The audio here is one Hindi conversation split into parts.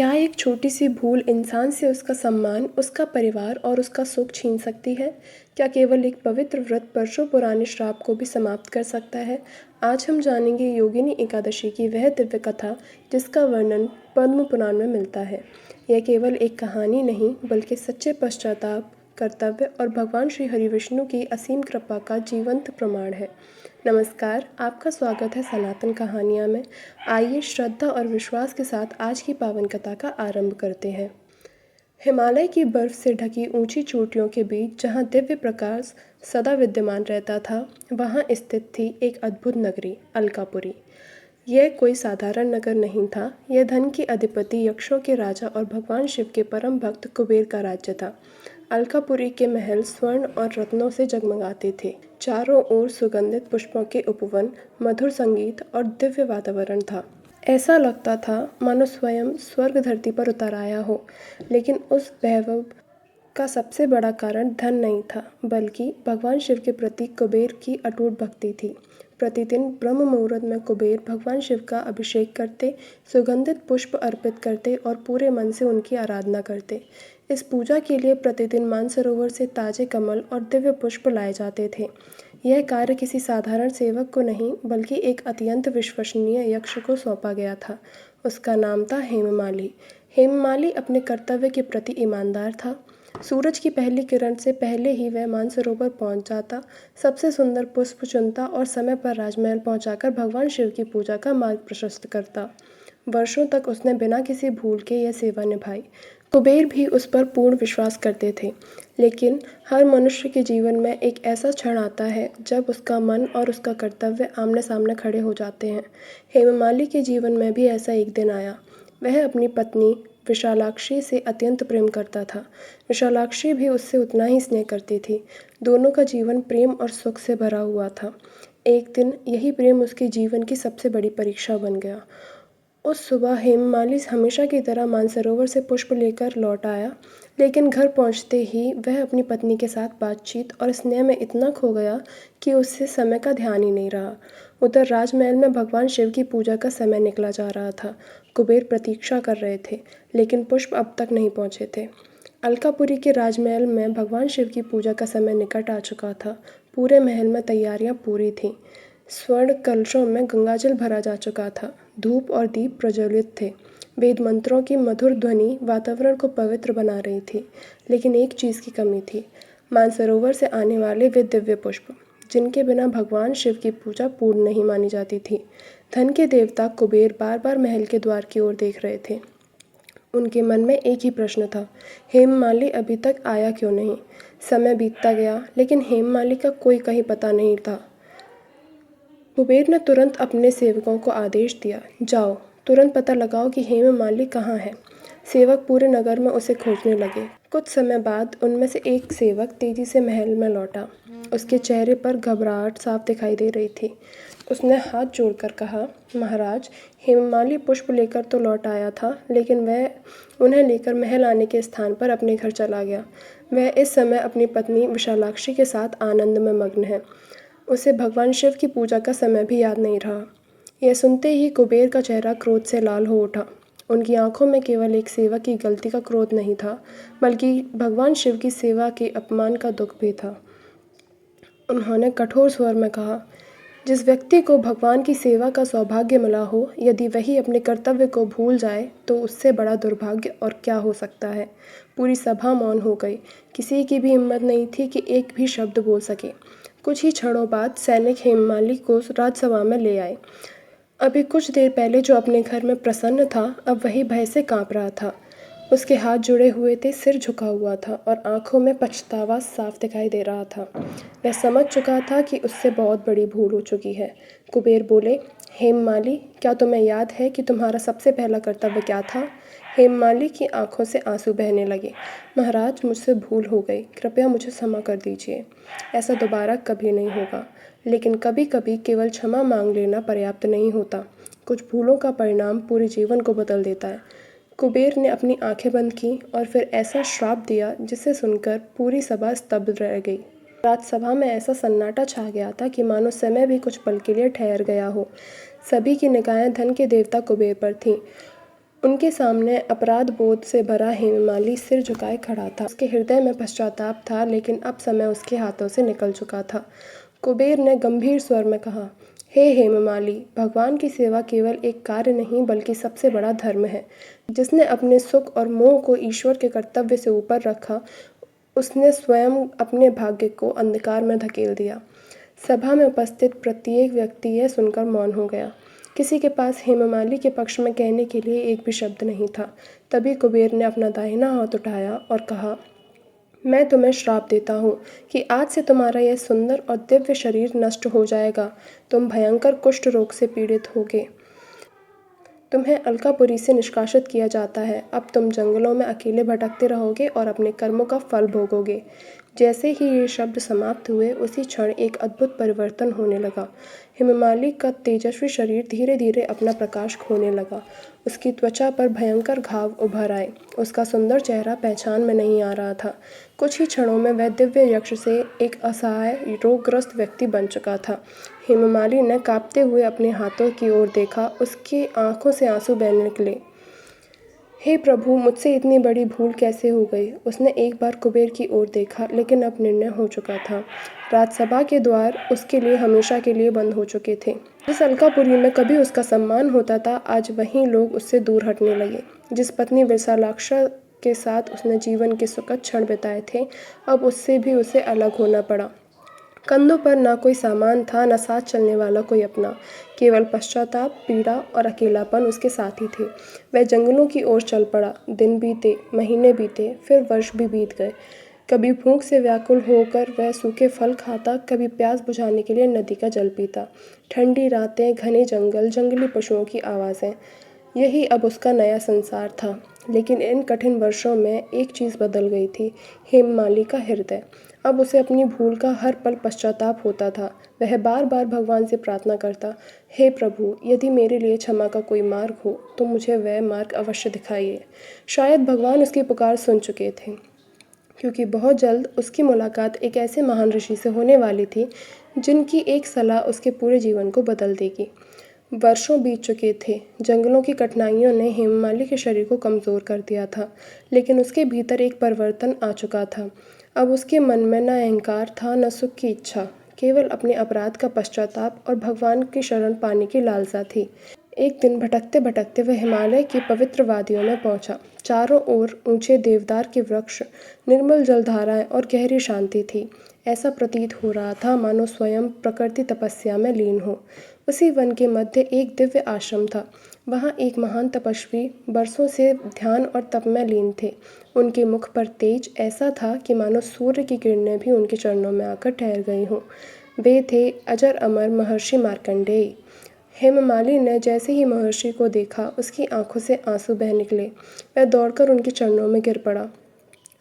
क्या एक छोटी-सी भूल इंसान से उसका सम्मान, उसका परिवार और उसका सुख छीन सकती है? क्या केवल एक पवित्र व्रत वर्षों पुराने श्राप को भी समाप्त कर सकता है? आज हम जानेंगे योगिनी एकादशी की वह दिव्य कथा जिसका वर्णन पद्म पुराण में मिलता है। यह केवल एक कहानी नहीं बल्कि सच्चे पश्चाताप, कर्तव्य और भगवान श्री हरिविष्णु की असीम कृपा का जीवंत प्रमाण है। नमस्कार, आपका स्वागत है सनातन कहानियाँ में। आइए श्रद्धा और विश्वास के साथ आज की पावन कथा का आरंभ करते हैं। हिमालय की बर्फ से ढकी ऊंची चोटियों के बीच जहाँ दिव्य प्रकाश सदा विद्यमान रहता था, वहाँ स्थित थी एक अद्भुत नगरी, अलकापुरी। यह कोई साधारण नगर नहीं था। यह धन के अधिपति यक्षों के राजा और भगवान शिव के परम भक्त कुबेर का राज्य था। अलकापुरी के महल स्वर्ण और रत्नों से जगमगाते थे। चारों ओर सुगंधित पुष्पों के उपवन, मधुर संगीत और दिव्य वातावरण था। ऐसा लगता था मानो स्वयं स्वर्ग धरती पर उतर आया हो। लेकिन उस वैभव का सबसे बड़ा कारण धन नहीं था, बल्कि भगवान शिव के प्रति कुबेर की अटूट भक्ति थी। प्रतिदिन ब्रह्म मुहूर्त में कुबेर भगवान शिव का अभिषेक करते, सुगंधित पुष्प अर्पित करते और पूरे मन से उनकी आराधना करते। इस पूजा के लिए प्रतिदिन मानसरोवर से ताजे कमल और दिव्य पुष्प लाए जाते थे। यह कार्य किसी साधारण सेवक को नहीं बल्कि एक अत्यंत विश्वसनीय यक्ष को सौंपा गया था। उसका नाम था हेममाली। हेममाली अपने कर्तव्य के प्रति ईमानदार था। सूरज की पहली किरण से पहले ही वह मानसरोवर पहुंच जाता, सबसे सुंदर पुष्प चुनता और समय पर राजमहल पहुंचाकर भगवान शिव की पूजा का मार्ग प्रशस्त करता। वर्षों तक उसने बिना किसी भूल के यह सेवा निभाई। कुबेर भी उस पर पूर्ण विश्वास करते थे। लेकिन हर मनुष्य के जीवन में एक ऐसा क्षण आता है जब उसका मन और उसका कर्तव्य आमने सामने खड़े हो जाते हैं। हेममाली के जीवन में भी ऐसा एक दिन आया। वह अपनी पत्नी विशालाक्षी से अत्यंत प्रेम करता था। विशालाक्षी भी उससे उतना ही स्नेह करती थी। दोनों का जीवन प्रेम और सुख से भरा हुआ था। एक दिन यही प्रेम उसके जीवन की सबसे बड़ी परीक्षा बन गया। उस सुबह हेममाली हमेशा की तरह मानसरोवर से पुष्प लेकर लौट आया, लेकिन घर पहुंचते ही वह अपनी पत्नी के साथ बातचीत और स्नेह में इतना खो गया कि उससे समय का ध्यान ही नहीं रहा। उधर राजमहल में भगवान शिव की पूजा का समय निकला जा रहा था। कुबेर प्रतीक्षा कर रहे थे, लेकिन पुष्प अब तक नहीं पहुंचे थे। अलकापुरी के राजमहल में भगवान शिव की पूजा का समय निकट आ चुका था। पूरे महल में तैयारियां पूरी थीं। स्वर्ण कलशों में गंगाजल भरा जा चुका था। धूप और दीप प्रज्वलित थे। वेद मंत्रों की मधुर ध्वनि वातावरण को पवित्र बना रही थी। लेकिन एक चीज़ की कमी थी, मानसरोवर से आने वाले वे दिव्य पुष्प, जिनके बिना भगवान शिव की पूजा पूर्ण नहीं मानी जाती थी। धन के देवता कुबेर बार बार महल के द्वार की ओर देख रहे थे। उनके मन में एक ही प्रश्न था, हेममाली अभी तक आया क्यों नहीं? समय बीतता गया, लेकिन हेममाली का कोई कहीं पता नहीं था। कुबेर ने तुरंत अपने सेवकों को आदेश दिया, जाओ तुरंत पता लगाओ कि हेममाली कहाँ है। सेवक पूरे नगर में उसे खोजने लगे। कुछ समय बाद उनमें से एक सेवक तेजी से महल में लौटा। उसके चेहरे पर घबराहट साफ दिखाई दे रही थी। उसने हाथ जोड़कर कहा, महाराज, हेममाली पुष्प लेकर तो लौट आया था, लेकिन वह उन्हें लेकर महल आने के स्थान पर अपने घर चला गया। वह इस समय अपनी पत्नी विशालाक्षी के साथ आनंद में मग्न है। उसे भगवान शिव की पूजा का समय भी याद नहीं रहा। यह सुनते ही कुबेर का चेहरा क्रोध से लाल हो उठा। उनकी आंखों में केवल एक सेवक की गलती का क्रोध नहीं था, बल्कि भगवान शिव की सेवा के अपमान का दुख भी था। उन्होंने कठोर स्वर में कहा, जिस व्यक्ति को भगवान की सेवा का सौभाग्य मिला हो, यदि वही अपने कर्तव्य को भूल जाए तो उससे बड़ा दुर्भाग्य और क्या हो सकता है। पूरी सभा मौन हो गई। किसी की भी हिम्मत नहीं थी कि एक भी शब्द बोल सके। कुछ ही क्षणों बाद सैनिक हेममाली को राजसभा में ले आए। अभी कुछ देर पहले जो अपने घर में प्रसन्न था, अब वही भय से कांप रहा था। उसके हाथ जुड़े हुए थे, सिर झुका हुआ था और आंखों में पछतावा साफ दिखाई दे रहा था। वह समझ चुका था कि उससे बहुत बड़ी भूल हो चुकी है। कुबेर बोले, हेममाली, क्या तुम्हें याद है कि तुम्हारा सबसे पहला कर्तव्य क्या था? हेममाली की आंखों से आंसू बहने लगे। महाराज, मुझसे भूल हो गई, कृपया मुझे क्षमा कर दीजिए। ऐसा दोबारा कभी नहीं होगा। लेकिन कभी कभी केवल क्षमा मांग लेना पर्याप्त नहीं होता। कुछ भूलों का परिणाम पूरे जीवन को बदल देता है। कुबेर ने अपनी आंखें बंद की और फिर ऐसा श्राप दिया जिसे सुनकर पूरी सभा स्तब्ध रह गई। राजसभा में ऐसा सन्नाटा छा गया था कि मानो समय भी कुछ पल के लिए ठहर गया हो। सभी की निगाहें धन के देवता कुबेर पर थीं। उनके सामने अपराध बोध से भरा हेममाली सिर झुकाए खड़ा था। उसके हृदय में पश्चाताप था, लेकिन अब समय उसके हाथों से निकल चुका था। कुबेर ने गंभीर स्वर में कहा, हे हेममाली, भगवान की सेवा केवल एक कार्य नहीं बल्कि सबसे बड़ा धर्म है। जिसने अपने सुख और मोह को ईश्वर के कर्तव्य से ऊपर रखा, उसने स्वयं अपने भाग्य को अंधकार में धकेल दिया। सभा में उपस्थित प्रत्येक व्यक्ति यह सुनकर मौन हो गया। किसी के पास हेममाली के पक्ष में कहने के लिए एक भी शब्द नहीं था। तभी कुबेर ने अपना दाहिना हाथ उठाया और कहा, मैं तुम्हें श्राप देता हूँ कि आज से तुम्हारा यह सुंदर और दिव्य शरीर नष्ट हो जाएगा। तुम भयंकर कुष्ठ रोग से पीड़ित होगे। तुम्हें अलकापुरी से निष्कासित किया जाता है। अब तुम जंगलों में अकेले भटकते रहोगे और अपने कर्मों का फल भोगोगे। जैसे ही ये शब्द समाप्त हुए, उसी क्षण एक अद्भुत परिवर्तन होने लगा। हेममाली का तेजस्वी शरीर धीरे धीरे अपना प्रकाश खोने लगा। उसकी त्वचा पर भयंकर घाव उभर आए। उसका सुंदर चेहरा पहचान में नहीं आ रहा था। कुछ ही क्षणों में वह दिव्य यक्ष से एक असहाय रोगग्रस्त व्यक्ति बन चुका था। हेममाली ने कांपते हुए अपने हाथों की ओर देखा। उसकी आंखों से आंसू बहने निकले। हे प्रभु, मुझसे इतनी बड़ी भूल कैसे हो गई। उसने एक बार कुबेर की ओर देखा, लेकिन अब निर्णय हो चुका था। राजसभा के द्वार उसके लिए हमेशा के लिए बंद हो चुके थे। जिस अलकापुरी में कभी उसका सम्मान होता था, आज वहीं लोग उससे दूर हटने लगे। जिस पत्नी विशालाक्षा के साथ उसने जीवन के सुखद क्षण बिताए थे, अब उससे भी उसे अलग होना पड़ा। कंधों पर ना कोई सामान था, न साथ चलने वाला कोई अपना। केवल पश्चाताप, पीड़ा और अकेलापन उसके साथी थे। वह जंगलों की ओर चल पड़ा। दिन बीते, महीने बीते, फिर वर्ष भी बीत गए। कभी भूख से व्याकुल होकर वह सूखे फल खाता, कभी प्यास बुझाने के लिए नदी का जल पीता। ठंडी रातें, घने जंगल, जंगली पशुओं की आवाज़ें, यही अब उसका नया संसार था। लेकिन इन कठिन वर्षों में एक चीज़ बदल गई थी, हेममाली का हृदय। अब उसे अपनी भूल का हर पल पश्चाताप होता था। वह बार बार भगवान से प्रार्थना करता, हे प्रभु, यदि मेरे लिए क्षमा का कोई मार्ग हो तो मुझे वह मार्ग अवश्य दिखाइए। शायद भगवान उसकी पुकार सुन चुके थे, क्योंकि बहुत जल्द उसकी मुलाकात एक ऐसे महान ऋषि से होने वाली थी जिनकी एक सलाह उसके पूरे जीवन को बदल देगी। वर्षों बीत चुके थे। जंगलों की कठिनाइयों ने हेममाली के शरीर को कमज़ोर कर दिया था, लेकिन उसके भीतर एक परिवर्तन आ चुका था। अब उसके मन में न अहंकार था, न सुख की इच्छा, केवल अपने अपराध का पश्चाताप और भगवान की शरण पाने की लालसा थी। एक दिन भटकते भटकते वह हिमालय की पवित्र वादियों में पहुंचा। चारों ओर ऊंचे देवदार के वृक्ष, निर्मल जलधाराएं और गहरी शांति थी। ऐसा प्रतीत हो रहा था मानो स्वयं प्रकृति तपस्या में लीन हो। उसी वन के मध्य एक दिव्य आश्रम था। वहाँ एक महान तपस्वी बरसों से ध्यान और तप में लीन थे। उनके मुख पर तेज ऐसा था कि मानो सूर्य की किरणें भी उनके चरणों में आकर ठहर गई हों। वे थे अजर अमर महर्षि मार्कंडेय। हेममाली ने जैसे ही महर्षि को देखा, उसकी आंखों से आंसू बह निकले। वह दौड़कर उनके चरणों में गिर पड़ा।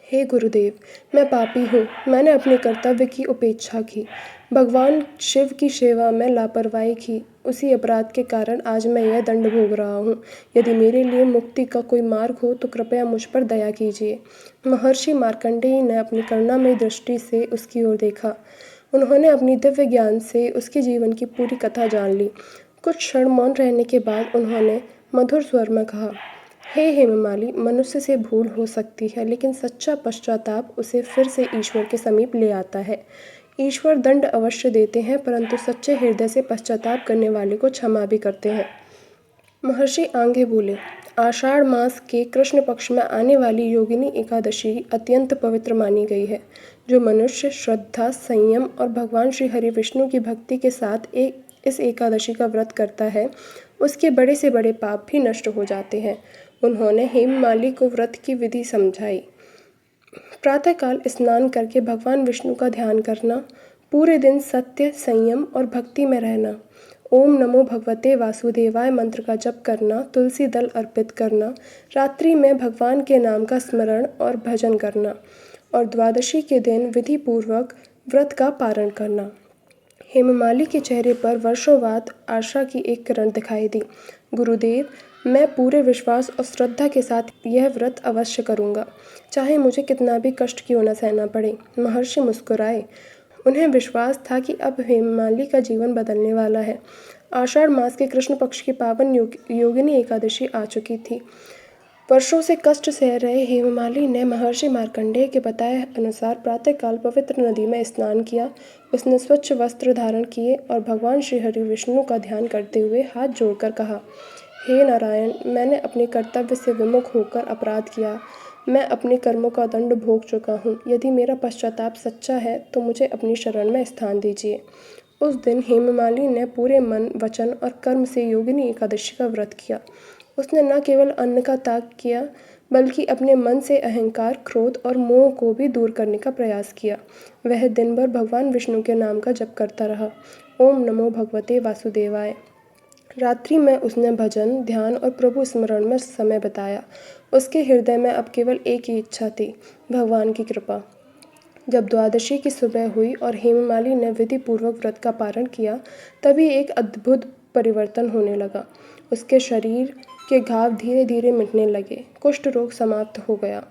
हे गुरुदेव, मैं पापी हूँ। मैंने अपने कर्तव्य की उपेक्षा की, भगवान शिव की सेवा में लापरवाही की। उसी अपराध के कारण आज मैं यह दंड भोग रहा हूँ। यदि मेरे लिए मुक्ति का कोई मार्ग हो तो कृपया मुझ पर दया कीजिए। महर्षि मार्कंडेय ने अपनी करुणामयी दृष्टि से उसकी ओर देखा। उन्होंने अपनी दिव्य ज्ञान से उसके जीवन की पूरी कथा जान ली। कुछ क्षण मौन रहने के बाद उन्होंने मधुर स्वर में कहा, हे हेममाली, मनुष्य से भूल हो सकती है, लेकिन सच्चा पश्चाताप उसे फिर से ईश्वर के समीप ले आता है। ईश्वर दंड अवश्य देते हैं, परंतु सच्चे हृदय से पश्चाताप करने वाले को क्षमा भी करते हैं। महर्षि आगे बोले, आषाढ़ मास के कृष्ण पक्ष में आने वाली योगिनी एकादशी अत्यंत पवित्र मानी गई है। जो मनुष्य श्रद्धा, संयम और भगवान श्री हरि विष्णु की भक्ति के साथ इस एकादशी का व्रत करता है, उसके बड़े से बड़े पाप भी नष्ट हो जाते हैं। उन्होंने हेममाली को व्रत की विधि समझाई। प्रातःकाल स्नान करके भगवान विष्णु का ध्यान करना, पूरे दिन सत्य, संयम और भक्ति में रहना, ओम नमो भगवते वासुदेवाय मंत्र का जप करना, तुलसी दल अर्पित करना, रात्रि में भगवान के नाम का स्मरण और भजन करना, और द्वादशी के दिन विधि पूर्वक व्रत का पारण करना। हेममाली के चेहरे पर वर्षों बाद आशा की एक किरण दिखाई दी। गुरुदेव, मैं पूरे विश्वास और श्रद्धा के साथ यह व्रत अवश्य करूँगा, चाहे मुझे कितना भी कष्ट क्यों न सहना पड़े। महर्षि मुस्कुराए। उन्हें विश्वास था कि अब हेममाली का जीवन बदलने वाला है। आषाढ़ मास के कृष्ण पक्ष की पावन योगिनी एकादशी आ चुकी थी। वर्षों से कष्ट सह रहे हेममाली ने महर्षि मार्कंडेय के बताए अनुसार प्रातःकाल पवित्र नदी में स्नान किया। उसने स्वच्छ वस्त्र धारण किए और भगवान श्री हरि विष्णु का ध्यान करते हुए हाथ जोड़कर कहा, हे नारायण, मैंने अपने कर्तव्य से विमुख होकर अपराध किया। मैं अपने कर्मों का दंड भोग चुका हूँ। यदि मेरा पश्चाताप सच्चा है तो मुझे अपनी शरण में स्थान दीजिए। उस दिन हेममाली ने पूरे मन, वचन और कर्म से योगिनी एकादशी का व्रत किया। उसने न केवल अन्न का त्याग किया बल्कि अपने मन से अहंकार, क्रोध और मोह को भी दूर करने का प्रयास किया। वह दिन भर भगवान विष्णु के नाम का जप करता रहा। ओम नमो भगवते वासुदेवाय। रात्रि में उसने भजन, ध्यान और प्रभु स्मरण में समय बिताया। उसके हृदय में अब केवल एक ही इच्छा थी, भगवान की कृपा। जब द्वादशी की सुबह हुई और हेममाली ने विधि पूर्वक व्रत का पारण किया, तभी एक अद्भुत परिवर्तन होने लगा। उसके शरीर के घाव धीरे धीरे मिटने लगे, कुष्ठ रोग समाप्त हो गया,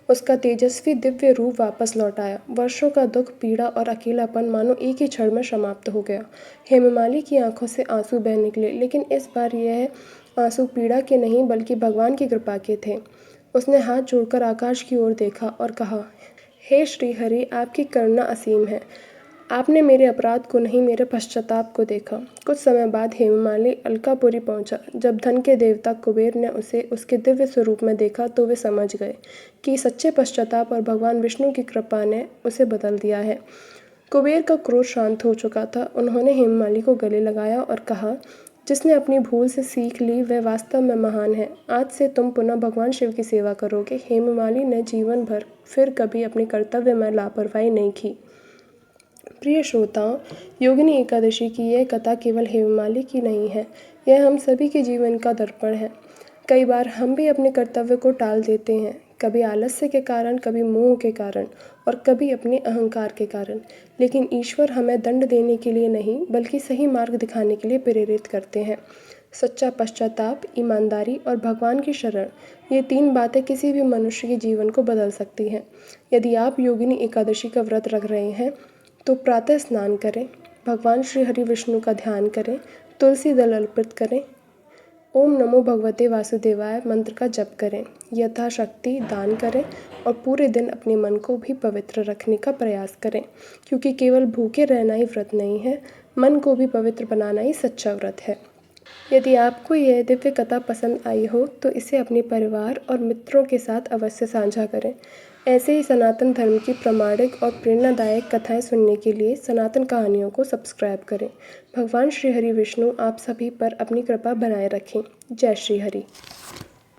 उसका तेजस्वी दिव्य रूप वापस लौट आया। वर्षों का दुख, पीड़ा और अकेलापन मानो एक ही क्षण में समाप्त हो गया। हेममाली की आंखों से आंसू बह निकले, लेकिन इस बार यह आंसू पीड़ा के नहीं बल्कि भगवान की कृपा के थे। उसने हाथ जोड़कर आकाश की ओर देखा और कहा, हे श्री हरि, आपकी करुणा असीम है। आपने मेरे अपराध को नहीं, मेरे पश्चाताप को देखा। कुछ समय बाद हेममाली अलकापुरी पहुंचा। जब धन के देवता कुबेर ने उसे उसके दिव्य स्वरूप में देखा तो वे समझ गए कि सच्चे पश्चाताप और भगवान विष्णु की कृपा ने उसे बदल दिया है। कुबेर का क्रोध शांत हो चुका था। उन्होंने हेममाली को गले लगाया और कहा, जिसने अपनी भूल से सीख ली वह वास्तव में महान है। आज से तुम पुनः भगवान शिव की सेवा करोगे। हेममाली ने जीवन भर फिर कभी अपने कर्तव्य में लापरवाही नहीं की। प्रिय श्रोताओं, योगिनी एकादशी की यह कथा केवल हेममाली की नहीं है, यह हम सभी के जीवन का दर्पण है। कई बार हम भी अपने कर्तव्य को टाल देते हैं, कभी आलस्य के कारण, कभी मोह के कारण और कभी अपने अहंकार के कारण। लेकिन ईश्वर हमें दंड देने के लिए नहीं बल्कि सही मार्ग दिखाने के लिए प्रेरित करते हैं। सच्चा पश्चाताप, ईमानदारी और भगवान की शरण, ये तीन बातें किसी भी मनुष्य के जीवन को बदल सकती हैं। यदि आप योगिनी एकादशी का व्रत रख रहे हैं तो प्रातः स्नान करें, भगवान श्री हरि विष्णु का ध्यान करें, तुलसी दल अर्पित करें, ओम नमो भगवते वासुदेवाय मंत्र का जप करें, यथाशक्ति दान करें और पूरे दिन अपने मन को भी पवित्र रखने का प्रयास करें, क्योंकि केवल भूखे रहना ही व्रत नहीं है, मन को भी पवित्र बनाना ही सच्चा व्रत है। यदि आपको यह दिव्य कथा पसंद आई हो तो इसे अपने परिवार और मित्रों के साथ अवश्य साझा करें। ऐसे ही सनातन धर्म की प्रामाणिक और प्रेरणादायक कथाएं सुनने के लिए सनातन कहानियों को सब्सक्राइब करें। भगवान श्री हरि विष्णु आप सभी पर अपनी कृपा बनाए रखें। जय श्री हरि।